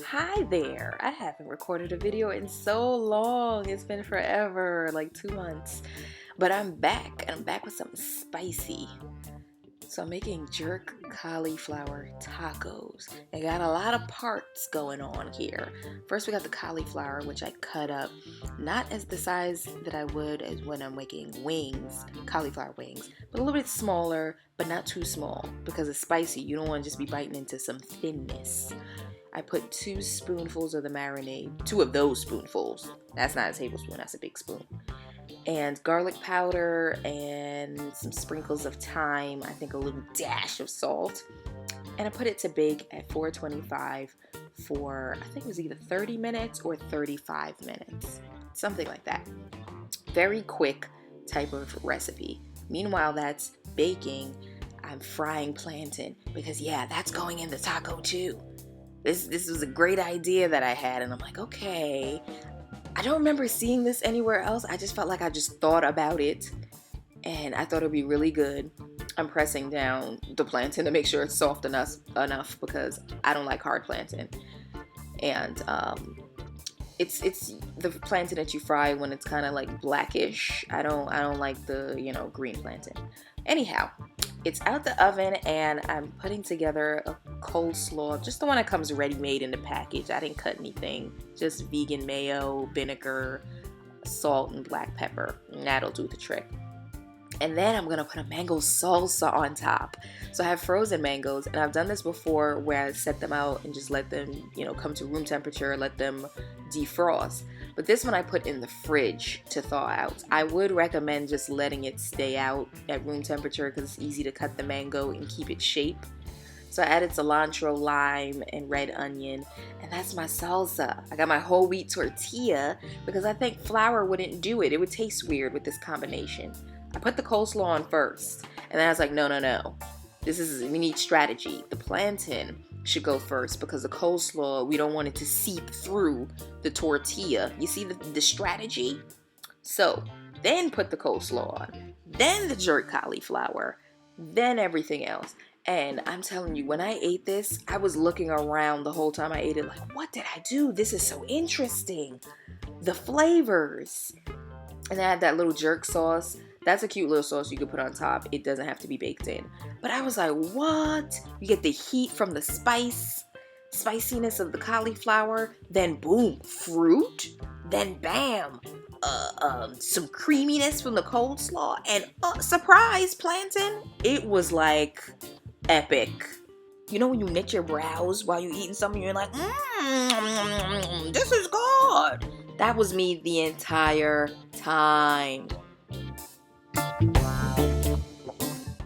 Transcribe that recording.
Hi there. I haven't recorded a video in so long. It's been forever, like 2 months. But I'm back, and I'm back with something spicy. So I'm making jerk cauliflower tacos. I got a lot of parts going on here. First we got the cauliflower, which I cut up, not as the size that I would as when I'm making wings, cauliflower wings, but a little bit smaller, but not too small because it's spicy. You don't want to just be biting into some thinness. I put 2 spoonfuls of the marinade, 2 of those spoonfuls. That's not a tablespoon, that's a big spoon. And garlic powder and some sprinkles of thyme, I think a little dash of salt. And I put it to bake at 425 for, I think it was either 30 minutes or 35 minutes. Something like that. Very quick type of recipe. Meanwhile, that's baking. I'm frying plantain because yeah, that's going in the taco too. This was a great idea that I had, and I'm like, okay. I don't remember seeing this anywhere else. I just felt like I just thought about it, and I thought it would be really good. I'm pressing down the plantain to make sure it's soft enough because I don't like hard plantain. And it's the plantain that you fry when it's kind of like blackish. I don't like the green plantain. Anyhow, it's out the oven, and I'm putting together a coleslaw, just the one that comes ready-made in the package. I didn't cut anything, just vegan mayo, vinegar, salt, and black pepper, and that'll do the trick. And then I'm gonna put a mango salsa on top. So I have frozen mangoes, and I've done this before where I set them out and just let them, come to room temperature, let them defrost. But this one I put in the fridge to thaw out. I would recommend just letting it stay out at room temperature because it's easy to cut the mango and keep its shape. So I added cilantro, lime, and red onion, and that's my salsa. I got my whole wheat tortilla because I think flour wouldn't do it. It would taste weird with this combination. I put the coleslaw on first, and then I was like, no. We need strategy. The plantain should go first because the coleslaw, we don't want it to seep through the tortilla. You see the strategy? So then put the coleslaw on, then the jerk cauliflower, then everything else. And I'm telling you, when I ate this, I was looking around the whole time I ate it like, what did I do? This is so interesting. The flavors. And I had that little jerk sauce. That's a cute little sauce you could put on top. It doesn't have to be baked in. But I was like, what? You get the heat from the spiciness of the cauliflower, then boom, fruit, then bam, some creaminess from the coleslaw, and surprise, plantain. It was like epic. You know when you knit your brows while you're eating something, you're like, this is good. That was me the entire time.